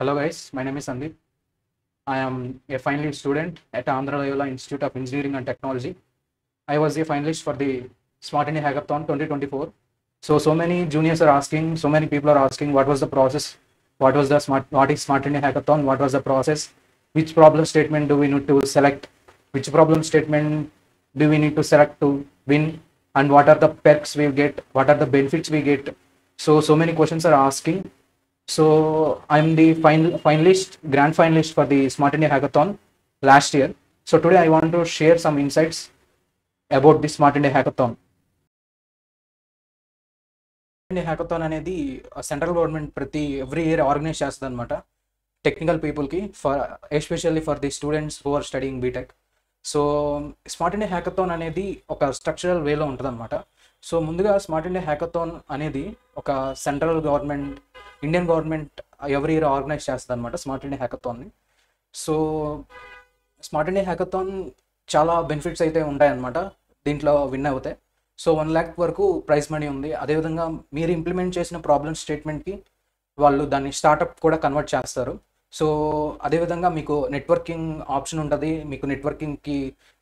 Hello guys, my name is Sandeep. I am a finalist student at Andhra Loyola Institute of Engineering and Technology. I was a finalist for the Smart India Hackathon 2024. So many juniors are asking, so many people are asking what was the process, what is Smart India Hackathon, what was the process, which problem statement do we need to select, which problem statement do we need to select to win, and what are the perks we get, what are the benefits we get. So many questions are asking. So I'm the grand finalist for the Smart India Hackathon last year. So today I want to share some insights about the Smart India Hackathon. India hackathon అనేది central government every year organise చేస్తుంది అనమాట technical పీపుల్కి especially for the students who are studying BTech. So smart India hackathon అనేది ఒక structural వేలో ఉంటుంది అనమాట. So ముందుగా స్మార్ట్ ఇండియా హ్యాకథాన్ అనేది ఒక central government Indian government every year organise చేస్తుంది అనమాట స్మార్ట్ ఇండియా హ్యాకథాన్ని. సో స్మార్ట్ ఇండియా హ్యాకథాన్ చాలా బెనిఫిట్స్ అయితే ఉంటాయన్నమాట దీంట్లో విన్ అవుతాయి. సో 1 lakh వరకు ప్రైజ్ మనీ ఉంది. అదేవిధంగా మీరు ఇంప్లిమెంట్ చేసిన ప్రాబ్లమ్ స్టేట్మెంట్కి వాళ్ళు దాన్ని స్టార్టప్ కూడా కన్వర్ట్ చేస్తారు. సో అదేవిధంగా మీకు నెట్వర్కింగ్ ఆప్షన్ ఉంటుంది, మీకు నెట్వర్కింగ్కి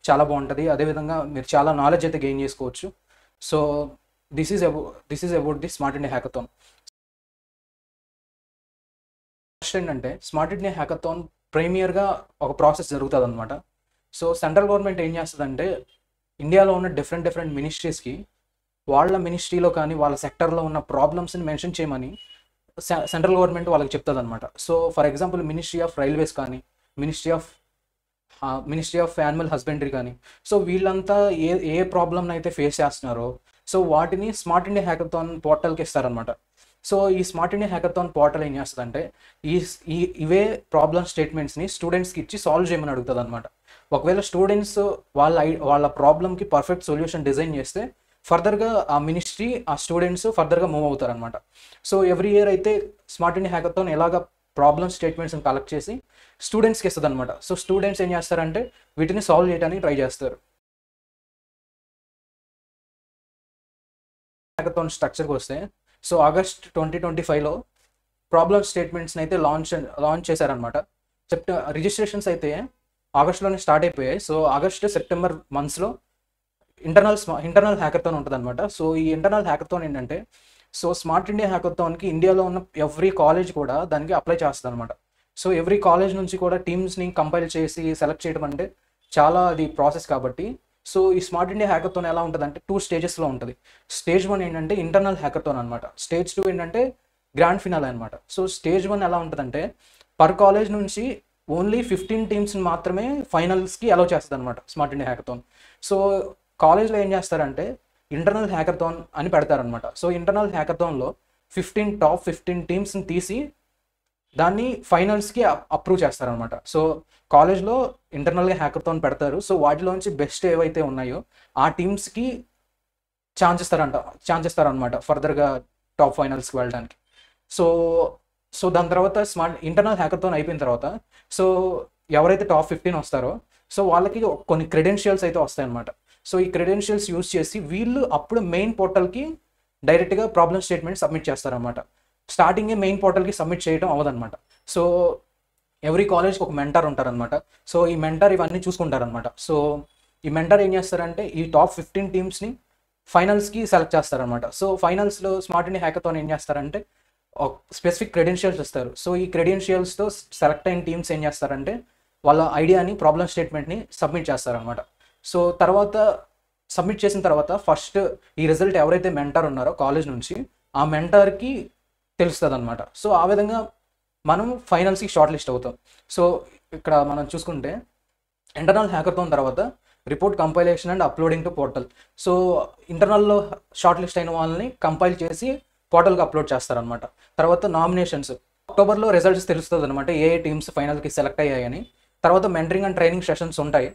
చాలా బాగుంటుంది. అదేవిధంగా మీరు చాలా నాలెడ్జ్ అయితే గెయిన్ చేసుకోవచ్చు. So this is about the smart India hackathon. First ఏంటంటే స్మార్ట్ ఇండియా హ్యాకథాన్ ప్రీమియర్గా ఒక ప్రాసెస్ జరుగుతుంది అనమాట. సో సెంట్రల్ గవర్నమెంట్ ఏం చేస్తుందంటే ఇండియాలో ఉన్న డిఫరెంట్ మినిస్ట్రీస్కి వాళ్ళ మినిస్ట్రీలో కానీ వాళ్ళ సెక్టర్లో ఉన్న ప్రాబ్లమ్స్ని మెన్షన్ చేయమని సెంట్రల్ గవర్నమెంట్ వాళ్ళకి చెప్తుంది అనమాట. So for example ministry of railways కానీ మినిస్ట్రీ ఆఫ్ యానిమల్ హస్బెండరీ కానీ సో వీళ్ళంతా ఏ ప్రాబ్లమ్ని అయితే ఫేస్ చేస్తున్నారో సో వాటిని స్మార్ట్ ఇండియా హ్యాకథాన్ పోర్టల్కి ఇస్తారనమాట. సో ఈ స్మార్ట్ ఇండియా హ్యాకథాన్ పోర్టల్ ఏం చేస్తుందంటే ఇవే ప్రాబ్లమ్ స్టేట్మెంట్స్ని స్టూడెంట్స్కి ఇచ్చి సాల్వ్ చేయమని అడుగుతుంది అనమాట. ఒకవేళ స్టూడెంట్స్ వాళ్ళ ప్రాబ్లమ్కి పర్ఫెక్ట్ సొల్యూషన్ డిజైన్ చేస్తే ఫర్దర్గా ఆ మినిస్ట్రీ ఆ స్టూడెంట్స్ ఫర్దర్గా మూవ్ అవుతారనమాట. సో ఎవ్రీ ఇయర్ అయితే స్మార్ట్ ఇండియా హ్యాకథాన్ ఎలాగ ప్రాబ్లమ్ స్టేట్మెంట్స్ని కలెక్ట్ చేసి స్టూడెంట్స్కి ఇస్తుంది అనమాట. సో స్టూడెంట్స్ ఏం చేస్తారంటే వీటిని సాల్వ్ చేయడానికి ట్రై చేస్తారు. హ్యాకథాన్ స్ట్రక్చర్కి వస్తే సో ఆగస్ట్ 2025లో ప్రాబ్లమ్ స్టేట్మెంట్స్ని అయితే లాంచ్ చేశారనమాట. రిజిస్ట్రేషన్స్ అయితే ఆగస్ట్లోనే స్టార్ట్ అయిపోయాయి. సో ఆగస్ట్ సెప్టెంబర్ మంత్స్లో ఇంటర్నల్ హ్యాకథాన్ ఉంటుంది అనమాట. సో ఈ ఇంటర్నల్ హ్యాకథాన్ ఏంటంటే సో స్మార్ట్ ఇండియా హ్యాకథాన్కి ఇండియాలో ఉన్న ఎవ్రీ కాలేజ్ కూడా దానికి అప్లై చేస్తుంది అనమాట. సో ఎవ్రీ కాలేజ్ నుంచి కూడా టీమ్స్ని కంపైల్ చేసి సెలెక్ట్ చేయడం అంటే చాలా అది ప్రాసెస్ కాబట్టి సో ఈ స్మార్ట్ ఇండియా హ్యాకథాన్ ఎలా ఉంటుంది అంటే 2 స్టేజెస్లో ఉంటుంది. స్టేజ్ 1 ఏంటంటే ఇంటర్నల్ హ్యాకథాన్ అనమాట. స్టేజ్ 2 ఏంటంటే గ్రాండ్ ఫినాలే అనమాట. సో స్టేజ్ 1 ఎలా ఉంటుందంటే పర్ కాలేజ్ నుంచి ఓన్లీ 15 టీమ్స్ని మాత్రమే ఫైనల్స్కి అలౌ చేస్తుంది అనమాట స్మార్ట్ ఇండియా హ్యాకథాన్. సో కాలేజ్లో ఏం చేస్తారంటే ఇంటర్నల్ హ్యాకథాన్ అని పెడతారనమాట. సో ఇంటర్నల్ హ్యాకథాన్లో టాప్ 15 టీమ్స్ని తీసి దాన్ని ఫైనల్స్కి అప్రూవ్ చేస్తారనమాట. సో కాలేజ్లో ఇంటర్నల్గా హ్యాకథాన్ పెడతారు. సో వాటిలోంచి బెస్ట్ ఏవైతే ఉన్నాయో ఆ టీమ్స్కి ఛాన్స్ ఇస్తారనమాట ఫర్దర్గా టాప్ ఫైనల్స్కి వెళ్ళడానికి. సో దాని తర్వాత ఇంటర్నల్ హ్యాకథాన్ అయిపోయిన తర్వాత సో ఎవరైతే టాప్ 15 వస్తారో సో వాళ్ళకి కొన్ని క్రెడెన్షియల్స్ అయితే వస్తాయన్నమాట. సో ఈ క్రెడెన్షియల్స్ యూజ్ చేసి వీళ్ళు అప్పుడు మెయిన్ పోర్టల్కి డైరెక్ట్గా ప్రాబ్లమ్ స్టేట్మెంట్ సబ్మిట్ చేస్తారనమాట. స్టార్టింగే మెయిన్ పోర్టల్కి సబ్మిట్ చేయడం అవ్వదన్నమాట. సో ఎవ్రీ కాలేజ్కి ఒక మెంటర్ ఉంటారనమాట. సో ఈ మెంటర్ ఇవన్నీ చూసుకుంటారనమాట. సో ఈ మెంటర్ ఏం చేస్తారంటే ఈ టాప్ 15 టీమ్స్ని ఫైనల్స్కి సెలెక్ట్ చేస్తారనమాట. సో ఫైనల్స్లో స్మార్ట్ ఇండియా హ్యాకథాన్ ఏం చేస్తారంటే స్పెసిఫిక్ క్రెడెన్షియల్స్ ఇస్తారు. సో ఈ క్రెడెన్షియల్స్తో సెలెక్ట్ అయిన టీమ్స్ ఏం చేస్తారంటే వాళ్ళ ఐడియాని ప్రాబ్లమ్ స్టేట్మెంట్ని సబ్మిట్ చేస్తారనమాట. సో తర్వాత సబ్మిట్ చేసిన తర్వాత ఫస్ట్ ఈ రిజల్ట్ ఎవరైతే మెంటర్ ఉన్నారో కాలేజ్ నుంచి ఆ మెంటర్కి తెలుస్తుంది అనమాట. సో ఆ విధంగా మనం ఫైనల్స్కి షార్ట్ లిస్ట్ అవుతాం. సో ఇక్కడ మనం చూసుకుంటే ఇంటర్నల్ హ్యాకథాన్ తర్వాత report compilation and uploading to portal. So ఇంటర్నల్లో షార్ట్ లిస్ట్ అయిన వాళ్ళని కంపైల్ చేసి పోర్టల్కి అప్లోడ్ చేస్తారనమాట. తర్వాత నామినేషన్స్ అక్టోబర్లో రిజల్ట్స్ తెలుస్తుంది అనమాట ఏ టీమ్స్ ఫైనల్కి సెలెక్ట్ అయ్యాయని. తర్వాత మెంటరింగ్ అండ్ ట్రైనింగ్ సెషన్స్ ఉంటాయి.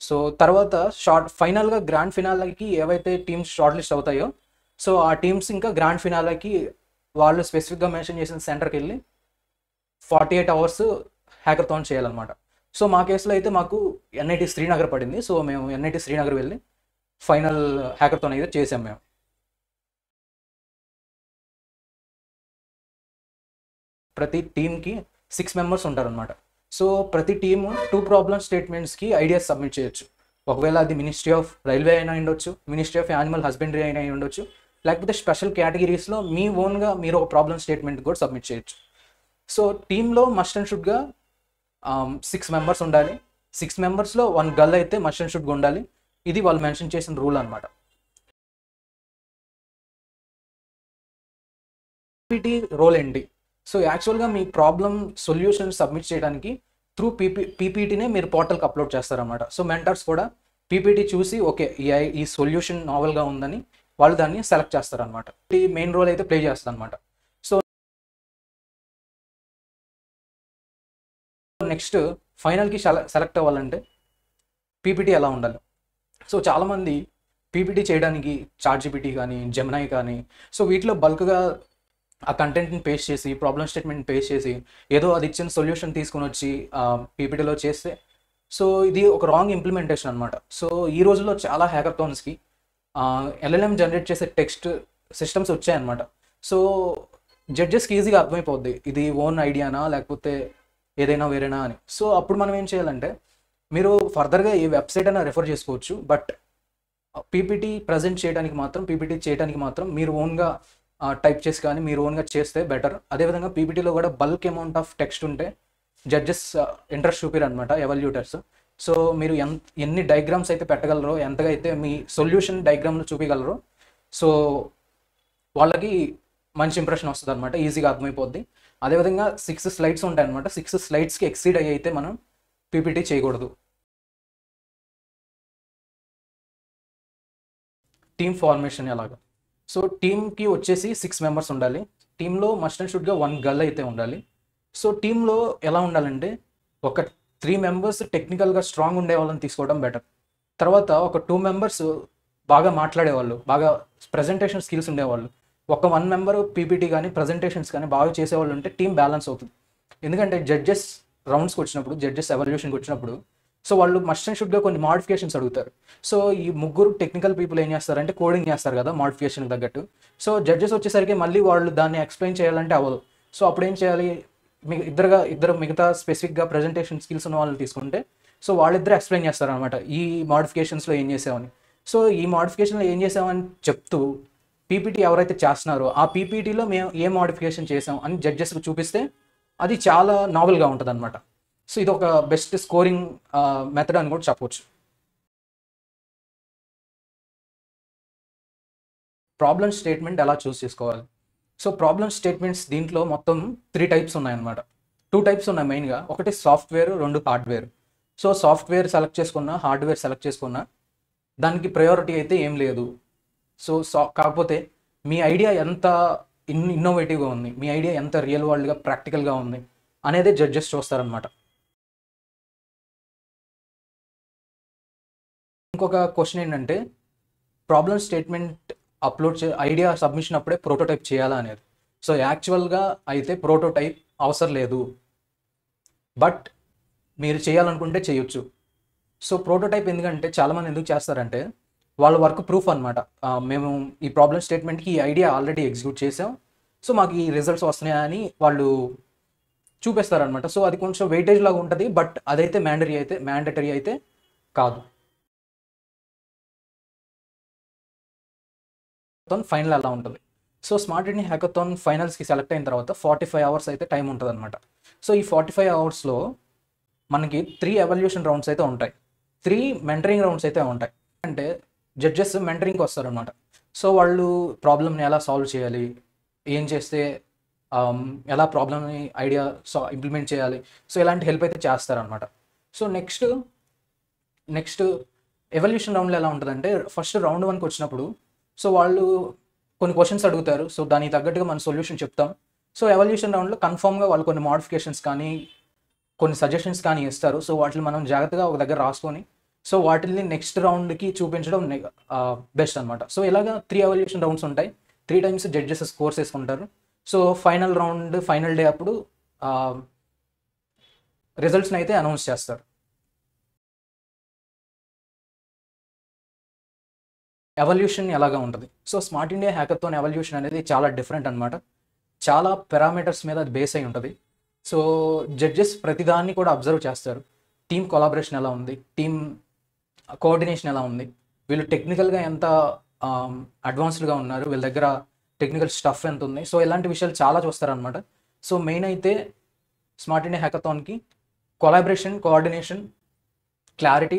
సో తర్వాత ఫైనల్గా గ్రాండ్ ఫినాలకి ఏవైతే టీమ్స్ షార్ట్ లిస్ట్ అవుతాయో సో ఆ టీమ్స్ ఇంకా గ్రాండ్ ఫినాలకి వాళ్ళు స్పెసిఫిక్గా మెన్షన్ చేసిన సెంటర్కి వెళ్ళి 48 hours హ్యాకథాన్ చేయాలన్నమాట. సో మా కేసులో అయితే మాకు ఎన్ఐటి శ్రీనగర్ పడింది. సో మేము ఎన్ఐటి శ్రీనగర్ వెళ్ళి ఫైనల్ హ్యాకథాన్ అయితే చేసాం మేము. ప్రతి టీమ్కి 6 మెంబర్స్ ఉంటారనమాట. సో ప్రతి టీము 2 ప్రాబ్లమ్ స్టేట్మెంట్స్కి ఐడియాస్ సబ్మిట్ చేయొచ్చు. ఒకవేళ అది మినిస్ట్రీ ఆఫ్ రైల్వే అయినా ఉండొచ్చు, మినిస్ట్రీ ఆఫ్ యానిమల్ హస్బెండరీ అయినా ఉండొచ్చు, లేకపోతే స్పెషల్ కేటగిరీస్లో మీ ఓన్గా మీరు ఒక ప్రాబ్లమ్ స్టేట్మెంట్ కూడా సబ్మిట్ చేయొచ్చు. సో టీంలో మస్ట్ అండ్ షుడ్గా 6 మెంబర్స్ ఉండాలి. 6 మెంబర్స్లో 1 గర్ల్ అయితే మస్ట్ అండ్ షుడ్గా ఉండాలి. ఇది వాళ్ళు మెన్షన్ చేసిన రూల్ అనమాట. పీపీటీ రోల్ ఏంటి? సో యాక్చువల్గా మీ ప్రాబ్లమ్ సొల్యూషన్ సబ్మిట్ చేయడానికి త్రూ పీపీటీనే మీరు పోర్టల్కి అప్లోడ్ చేస్తారన్నమాట. సో మెంటర్స్ కూడా పీపీటీ చూసి ఓకే ఈ సొల్యూషన్ నావెల్గా ఉందని వాళ్ళు దాన్ని సెలెక్ట్ చేస్తారనమాట. ఈ మెయిన్ రోల్ అయితే ప్లే చేస్తారు అనమాట. సో నెక్స్ట్ ఫైనల్కి సెలెక్ట్ అవ్వాలంటే పీపీటీ ఎలా ఉండాలి? సో చాలామంది పీపీటీ చేయడానికి చాట్‌జీపీటీ కానీ, జెమినై కానీ, సో వీటిలో బల్క్గా ఆ కంటెంట్ని పేస్ట్ చేసి, ప్రాబ్లమ్ స్టేట్మెంట్ పేస్ట్ చేసి, ఏదో అది ఇచ్చిన సొల్యూషన్ తీసుకొని వచ్చి పీపీటీలో చేస్తే, సో ఇది ఒక రాంగ్ ఇంప్లిమెంటేషన్ అనమాట. సో ఈ రోజుల్లో చాలా హ్యాకథాన్స్కి ఎల్ఎల్ఎం జనరేట్ చేసే టెక్స్ట్ సిస్టమ్స్ వచ్చాయన్నమాట. సో జడ్జెస్కి ఈజీగా అర్థమైపోద్ది ఇది ఓన్ ఐడియానా లేకపోతే ఏదైనా వేరేనా అని. సో అప్పుడు మనం ఏం చేయాలంటే, మీరు ఫర్దర్గా ఏ వెబ్సైట్ అయినా రెఫర్ చేసుకోవచ్చు, బట్ పీపీటీ ప్రజెంట్ చేయడానికి మాత్రం, పీపీటీ చేయడానికి మాత్రం మీరు ఓన్గా టైప్ చేసి కానీ మీరు ఓన్గా చేస్తే బెటర్. అదేవిధంగా పీపీటీలో కూడా బల్క్ అమౌంట్ ఆఫ్ టెక్స్ట్ ఉంటే జడ్జెస్ ఇంట్రెస్ట్ చూపిరు అనమాట, ఎవల్యూటర్స్. సో మీరు ఎన్ని డయాగ్రామ్స్ అయితే పెట్టగలరో, ఎంతగా అయితే మీ సొల్యూషన్ డయాగ్రామ్లో చూపించగలరో, సో వాళ్ళకి మంచి ఇంప్రెషన్ వస్తుంది అనమాట, ఈజీగా అర్థమైపోద్ది. అదేవిధంగా 6 స్లైడ్స్ ఉంటాయి అనమాట. 6 స్లైడ్స్కి ఎక్సీడ్ అయ్యి అయితే మనం పీపీటీ చేయకూడదు. టీమ్ ఫార్మేషన్ ఎలాగా? సో టీమ్కి వచ్చేసి 6 మెంబర్స్ ఉండాలి. టీంలో మస్ట్ అండ్ షుడ్గా 1 గర్ల్ అయితే ఉండాలి. సో టీంలో ఎలా ఉండాలంటే, ఒక 3 మెంబర్స్ టెక్నికల్గా స్ట్రాంగ్ ఉండే వాళ్ళని తీసుకోవడం బెటర్. తర్వాత ఒక 2 మెంబర్స్ బాగా మాట్లాడేవాళ్ళు, బాగా ప్రజెంటేషన్ స్కిల్స్ ఉండేవాళ్ళు. ఒక 1 మెంబర్ పీపీటీ కానీ ప్రజెంటేషన్స్ కానీ బాగా చేసేవాళ్ళు ఉంటే టీం బ్యాలెన్స్ అవుతుంది. ఎందుకంటే జడ్జెస్ రౌండ్స్కి వచ్చినప్పుడు, జడ్జెస్ ఎవల్యూషన్కి వచ్చినప్పుడు, సో వాళ్ళు మస్ట్ అండ్ షుడ్గా కొన్ని మాడిఫికేషన్స్ అడుగుతారు. సో ఈ ముగ్గురు టెక్నికల్ పీపుల్ ఏం చేస్తారంటే కోడింగ్ చేస్తారు కదా మాడిఫికేషన్కి తగ్గట్టు. సో జడ్జెస్ వచ్చేసరికి మళ్ళీ వాళ్ళు దాన్ని ఎక్స్ప్లెయిన్ చేయాలంటే అవ్వదు. సో అప్పుడు ఏం చేయాలి, ఇద్దరు మిగతా స్పెసిఫిక్గా ప్రజెంటేషన్ స్కిల్స్ ఉన్న వాళ్ళని తీసుకుంటే, సో వాళ్ళిద్దరు ఎక్స్ప్లెయిన్ చేస్తారనమాట ఈ మాడిఫికేషన్స్లో ఏం చేసామని. సో ఈ మాడిఫికేషన్లో ఏం చేసామని చెప్తూ పీపీటీ ఎవరైతే చేస్తున్నారో ఆ పీపీటీలో మేము ఏ మాడిఫికేషన్ చేసాం అని జడ్జెస్కి చూపిస్తే అది చాలా నావెల్గా ఉంటుంది అనమాట. సో ఇది ఒక బెస్ట్ స్కోరింగ్ మెథడ్ అని కూడా చెప్పవచ్చు. ప్రాబ్లమ్ స్టేట్మెంట్ ఎలా చూస్ చేసుకోవాలి? సో ప్రాబ్లమ్ స్టేట్మెంట్స్ దీంట్లో మొత్తం 3 టైప్స్ ఉన్నాయన్నమాట. 2 టైప్స్ ఉన్నాయి మెయిన్గా. ఒకటి software, 2 hardware. So software select చేసుకున్నా, హార్డ్వేర్ సెలెక్ట్ చేసుకున్నా దానికి ప్రయారిటీ అయితే ఏం లేదు. సో కాకపోతే మీ ఐడియా ఎంత ఇన్నోవేటివ్గా ఉంది, మీ ఐడియా ఎంత రియల్ వరల్డ్గా ప్రాక్టికల్గా ఉంది అనేది జడ్జెస్ చూస్తారనమాట. ఇంకొక క్వశ్చన్ ఏంటంటే, ప్రాబ్లమ్ స్టేట్మెంట్ ఐడియా సబ్మిషన్ అప్పుడే ప్రోటోటైప్ చేయాలా అనేది. సో యాక్చువల్గా అయితే ప్రోటోటైప్ అవసరం లేదు, బట్ మీరు చేయాలనుకుంటే చేయొచ్చు. సో ప్రోటోటైప్ ఎందుకంటే చాలామంది ఎందుకు చేస్తారంటే, వాళ్ళ వర్క్ ప్రూఫ్ అనమాట. మేము ఈ ప్రాబ్లమ్ స్టేట్మెంట్కి ఈ ఐడియా ఆల్రెడీ ఎగ్జిక్యూట్ చేసాం, సో మాకు ఈ రిజల్ట్స్ వస్తున్నాయని వాళ్ళు చూపిస్తారనమాట. సో అది కొంచెం వెయిటేజ్ లాగా ఉంటుంది, బట్ అదైతే మ్యాండటరీ అయితే కాదు. ఫైనల్ అలా ఉంటుంది. సో స్మార్ట్ ఇండియా హ్యాకథాన్ ఫైనల్స్కి సెలెక్ట్ అయిన తర్వాత 45 అవర్స్ అయితే టైం ఉంటుంది అనమాట. సో ఈ 45 అవర్స్లో మనకి 3 ఎవల్యూషన్ రౌండ్స్ అయితే ఉంటాయి, 3 మెంటరింగ్ రౌండ్స్ అయితే ఉంటాయి. అంటే జడ్జెస్ మెంటరింగ్కి వస్తారనమాట. సో వాళ్ళు ప్రాబ్లమ్ని ఎలా సాల్వ్ చేయాలి, ఏం చేస్తే ఎలా ప్రాబ్లమ్ని ఐడియా ఇంప్లిమెంట్ చేయాలి, సో ఇలాంటి హెల్ప్ అయితే చేస్తారనమాట. సో నెక్స్ట్ ఎవల్యూషన్ రౌండ్లో ఎలా ఉంటుందంటే, ఫస్ట్ రౌండ్ 1కి వచ్చినప్పుడు సో వాళ్ళు కొన్ని క్వశ్చన్స్ అడుగుతారు. సో దానికి తగ్గట్టుగా మనం సొల్యూషన్ చెప్తాం. సో ఎవల్యూషన్ రౌండ్లో కన్ఫామ్గా వాళ్ళు కొన్ని మాడిఫికేషన్స్ కానీ కొన్ని సజెషన్స్ కానీ ఇస్తారు. సో వాటిని మనం జాగ్రత్తగా ఒక దగ్గర రాసుకొని సో వాటిని నెక్స్ట్ రౌండ్కి చూపించడం బెస్ట్ అనమాట. సో ఇలాగా 3 ఎవల్యూషన్ రౌండ్స్ ఉంటాయి. 3 టైమ్స్ జడ్జెస్ స్కోర్స్ వేసుకుంటారు. సో ఫైనల్ డే అప్పుడు రిజల్ట్స్ని అయితే అనౌన్స్ చేస్తారు. ఎవల్యూషన్ ఎలాగా ఉంటుంది? So smart India hackathon evolution అనేది చాలా డిఫరెంట్ అనమాట. చాలా పారామీటర్స్ మీద అది బేస్ అయి ఉంటుంది. సో జడ్జెస్ ప్రతిదాన్ని కూడా అబ్జర్వ్ చేస్తారు. టీమ్ కొలాబరేషన్ ఎలా ఉంది, టీమ్ కోఆర్డినేషన్ ఎలా ఉంది, వీళ్ళు టెక్నికల్గా ఎంత అడ్వాన్స్డ్గా ఉన్నారు, వీళ్ళ దగ్గర టెక్నికల్ స్టఫ్ ఎంత ఉంది. సో ఇలాంటి విషయాలు చాలా చూస్తారనమాట. సో మెయిన్ అయితే స్మార్ట్ ఇండియా హ్యాకథాన్కి కొలాబరేషన్, కోఆర్డినేషన్, క్లారిటీ,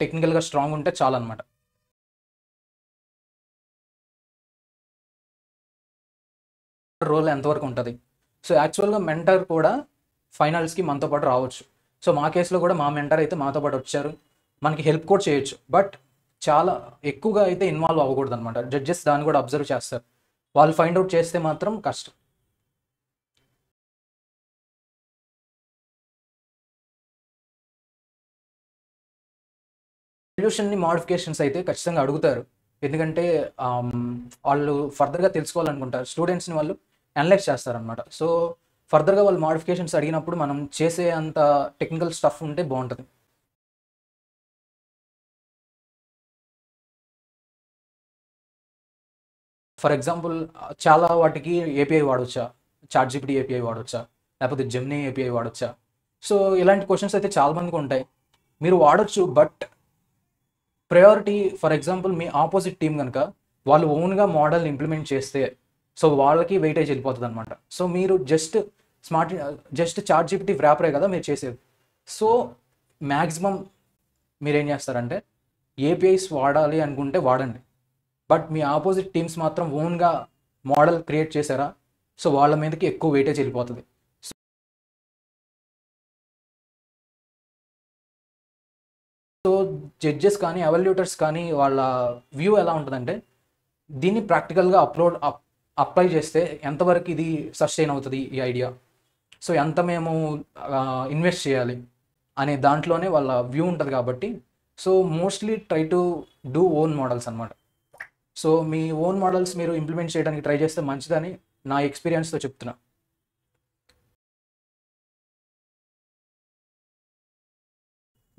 టెక్నికల్గా స్ట్రాంగ్ ఉంటే చాలన్నమాట. రోల్ ఎంతవరకు ఉంటుంది? సో యాక్చువల్గా మెంటర్ కూడా ఫైనల్స్కి మనతో పాటు రావచ్చు. సో మా కేసులో కూడా మా మెంటర్ అయితే మాతో పాటు వచ్చారు, మనకి హెల్ప్ కూడా చేయొచ్చు. బట్ చాలా ఎక్కువగా అయితే ఇన్వాల్వ్ అవ్వకూడదు అనమాట. జడ్జెస్ దాన్ని కూడా అబ్జర్వ్ చేస్తారు. వాళ్ళు ఫైండ్ అవుట్ చేస్తే మాత్రం కష్టం. సొల్యూషన్ని మోడిఫికేషన్స్ అయితే ఖచ్చితంగా అడుగుతారు. ఎందుకంటే వాళ్ళు ఫర్దర్గా తెలుసుకోవాలనుకుంటారు. స్టూడెంట్స్ని వాళ్ళు అనలైజ్ చేస్తారనమాట. సో ఫర్దర్గా వాళ్ళు మోడిఫికేషన్స్ అడిగినప్పుడు మనం చేసే అంత టెక్నికల్ స్టఫ్ ఉంటే బాగుంటుంది. ఫర్ ఎగ్జాంపుల్ చాలా వాటికి ఏపీఐ వాడవచ్చా, చాట్‌జీపీటీ ఏపీఐ వాడవచ్చా, లేకపోతే జెమినీ ఏపీఐ వాడవచ్చా? సో ఇలాంటి క్వశ్చన్స్ అయితే చాలా మందికి ఉంటాయి. మీరు వాడొచ్చు, but priority for example me opposite team కనుక వాళ్ళు ఓన్గా మోడల్ని ఇంప్లిమెంట్ చేస్తే సో వాళ్ళకి వెయిటేజ్ వెళ్ళిపోతుంది అనమాట. సో మీరు జస్ట్ చాట్‌జీపీటీ వ్రాపరే కదా మీరు చేసేది. సో మ్యాక్సిమం మీరేం చేస్తారంటే ఏపీఐస్ వాడాలి అనుకుంటే వాడండి. బట్ మీ ఆపోజిట్ టీమ్స్ మాత్రం ఓన్గా మోడల్ క్రియేట్ చేశారా, సో వాళ్ళ మీదకి ఎక్కువ వెయిటేజ్ వెళ్ళిపోతుంది. సో జడ్జెస్ కానీ ఎవల్యూటర్స్ కానీ వాళ్ళ వ్యూ ఎలా ఉంటుందంటే దీన్ని ప్రాక్టికల్గా అప్లై చేస్తే ఎంతవరకు ఇది సస్టైన్ అవుతుంది ఈ ఐడియా, సో ఎంత మేము ఇన్వెస్ట్ చేయాలి అనే దాంట్లోనే వాళ్ళ వ్యూ ఉంటుంది. కాబట్టి so mostly try to do own models అనమాట. సో మీ ఓన్ మోడల్స్ మీరు ఇంప్లిమెంట్ చేయడానికి ట్రై చేస్తే మంచిదని నా ఎక్స్పీరియన్స్తో చెప్తున్నా.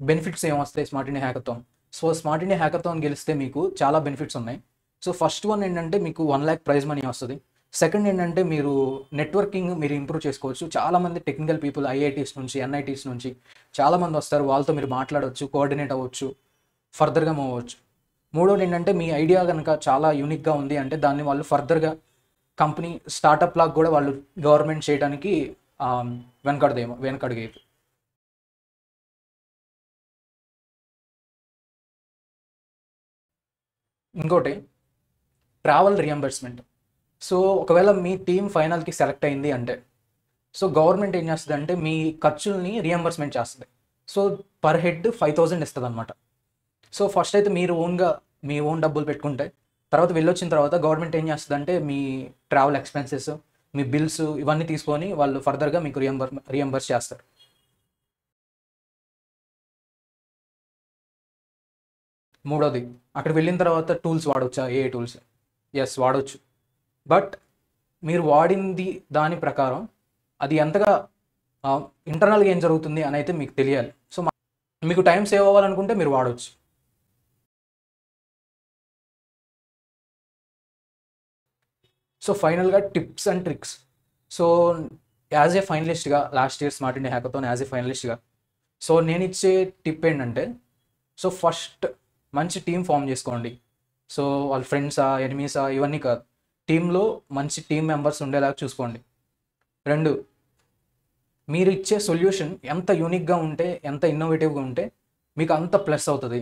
బెనిఫిట్స్ ఏమొస్తాయి smart India hackathon? So smart India hackathon గెలిస్తే మీకు చాలా బెనిఫిట్స్ ఉన్నాయి. సో ఫస్ట్ వన్ ఏంటంటే మీకు 1 lakh ప్రైజ్ మనీ వస్తుంది. సెకండ్ ఏంటంటే మీరు నెట్వర్కింగ్ మీరు ఇంప్రూవ్ చేసుకోవచ్చు. చాలామంది టెక్నికల్ పీపుల్ ఐఐటీస్ నుంచి, ఎన్ఐటీస్ నుంచి చాలామంది వస్తారు. వాళ్ళతో మీరు మాట్లాడవచ్చు, కోఆర్డినేట్ అవ్వచ్చు, ఫర్దర్గా మూవ్ అవ్వచ్చు. మూడోది ఏంటంటే మీ ఐడియా కనుక చాలా యూనిక్గా ఉంది అంటే దాన్ని వాళ్ళు ఫర్దర్గా కంపెనీ స్టార్టప్ లాగా కూడా వాళ్ళు గవర్నమెంట్ చేయడానికి వెనకడుగేది. ఇంకోటి ట్రావెల్ రియంబర్స్మెంట్. సో ఒకవేళ మీ టీం ఫైనల్కి సెలెక్ట్ అయింది అంటే సో గవర్నమెంట్ ఏం చేస్తుంది అంటే మీ ఖర్చుల్ని రియంబర్స్మెంట్ చేస్తుంది. సో పర్ హెడ్ 5,000 ఇస్తుంది అనమాట. సో ఫస్ట్ అయితే మీరు మీ ఓన్ డబ్బులు పెట్టుకుంటే తర్వాత వెళ్ళొచ్చిన తర్వాత గవర్నమెంట్ ఏం చేస్తుంది అంటే మీ ట్రావెల్ ఎక్స్పెన్సెస్, మీ బిల్స్ ఇవన్నీ తీసుకొని వాళ్ళు ఫర్దర్గా మీకు రియంబర్స్ చేస్తారు. మూడోది అక్కడ వెళ్ళిన తర్వాత టూల్స్ వాడవచ్చా? ఏ టూల్స్? ఎస్ వాడవచ్చు. బట్ మీరు వాడింది దాని ప్రకారం అది ఎంతగా ఇంటర్నల్గా ఏం జరుగుతుంది అని అయితే మీకు తెలియాలి. సో మీకు టైం సేవ్ అవ్వాలనుకుంటే మీరు వాడవచ్చు. సో ఫైనల్గా tips and tricks. So as a ఫైనలిస్ట్గా last year smart India hackathon as a ఫైనలిస్ట్గా సో నేను ఇచ్చే టిప్ ఏంటంటే సో ఫస్ట్ మంచి టీం ఫామ్ చేసుకోండి. సో వాళ్ళ ఫ్రెండ్సా, ఎనిమీసా ఇవన్నీ కాదు, టీంలో మంచి టీం మెంబర్స్ ఉండేలాగా చూసుకోండి. 2, మీరు ఇచ్చే సొల్యూషన్ ఎంత యూనిక్గా ఉంటే, ఎంత ఇన్నోవేటివ్గా ఉంటే మీకు అంత ప్లస్ అవుతుంది.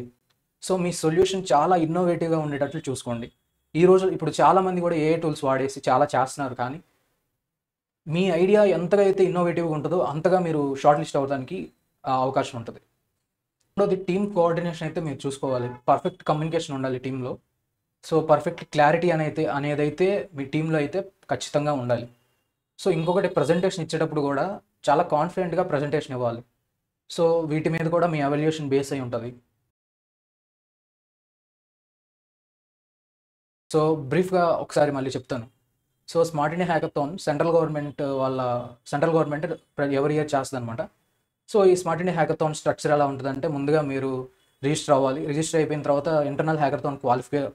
సో మీ సొల్యూషన్ చాలా ఇన్నోవేటివ్గా ఉండేటట్లు చూసుకోండి. ఇప్పుడు చాలామంది కూడా ఏ టూల్స్ వాడేసి చాలా చేస్తున్నారు, కానీ మీ ఐడియా ఎంతగా అయితే ఇన్నోవేటివ్గా ఉంటుందో అంతగా మీరు షార్ట్ లిస్ట్ అవ్వడానికి అవకాశం ఉంటుంది. రెండోది టీమ్ కోఆర్డినేషన్ అయితే మీరు చూసుకోవాలి. పర్ఫెక్ట్ కమ్యూనికేషన్ ఉండాలి టీంలో. సో పర్ఫెక్ట్ క్లారిటీ అనేదైతే మీ టీంలో అయితే ఖచ్చితంగా ఉండాలి. సో ఇంకొకటి ప్రజెంటేషన్ ఇచ్చేటప్పుడు కూడా చాలా కాన్ఫిడెంట్గా ప్రజెంటేషన్ ఇవ్వాలి. సో వీటి మీద కూడా మీ ఎవాల్యుయేషన్ బేస్ అయి ఉంటుంది. సో బ్రీఫ్గా ఒకసారి మళ్ళీ చెప్తాను. So smart India hackathon central government ఎవరి ఇయర్ చేస్తుంది అనమాట. సో ఈ స్మార్ట్ ఇండియా హ్యాకథాన్ స్ట్రక్చర్ ఎలా ఉంటుందంటే ముందుగా మీరు రిజిస్టర్ అవ్వాలి. రిజిస్టర్ అయిపోయిన తర్వాత ఇంటర్నల్ హ్యాకథాన్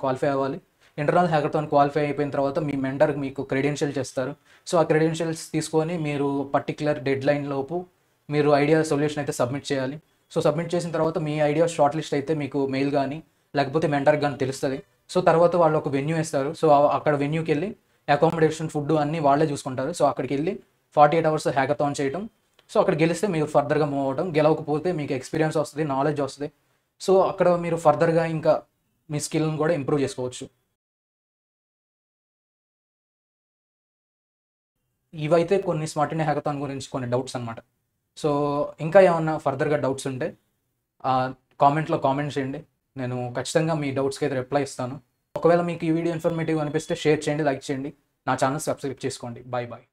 క్వాలిఫై అవ్వాలి. ఇంటర్నల్ హ్యాకథాన్ క్వాలిఫై అయిపోయిన తర్వాత మీ మెంటర్ మీకు క్రెడెన్షియల్ చేస్తారు. సో ఆ క్రెడెన్షియల్స్ తీసుకొని మీరు పర్టికులర్ డెడ్ లైన్ లోపు మీరు ఐడియా సొల్యూషన్ అయితే సబ్మిట్ చేయాలి. సో సబ్మిట్ చేసిన తర్వాత మీ ఐడియా షార్ట్ లిస్ట్ అయితే మీకు మెయిల్ కానీ లేకపోతే మెంటర్కి కానీ తెలుస్తుంది. సో తర్వాత వాళ్ళు ఒక వెన్యూ ఇస్తారు. సో అక్కడ వెన్యూకి వెళ్ళి అకామిడేషన్, ఫుడ్ అన్నీ వాళ్ళే చూసుకుంటారు. సో అక్కడికి వెళ్ళి 48 hours హ్యాకథాన్ చేయడం. సో అక్కడ గెలిస్తే మీరు ఫర్దర్గా మూవ్ అవ్వడం, గెలవకపోతే మీకు ఎక్స్పీరియన్స్ వస్తుంది, నాలెడ్జ్ వస్తుంది. సో అక్కడ మీరు ఫర్దర్గా ఇంకా మీ స్కిల్ని కూడా ఇంప్రూవ్ చేసుకోవచ్చు. ఇవైతే కొన్ని స్మార్ట్ ఇండియా హ్యాకథాన్ గురించి కొన్ని డౌట్స్ అనమాట. సో ఇంకా ఏమన్నా ఫర్దర్గా డౌట్స్ ఉంటే కామెంట్లో కామెంట్ చేయండి. నేను ఖచ్చితంగా మీ డౌట్స్కి అయితే రిప్లై ఇస్తాను. ఒకవేళ మీకు ఈ వీడియో ఇన్ఫర్మేటివ్ అనిపిస్తే షేర్ చేయండి, లైక్ చేయండి, నా ఛానల్ సబ్స్క్రైబ్ చేసుకోండి. Bye bye.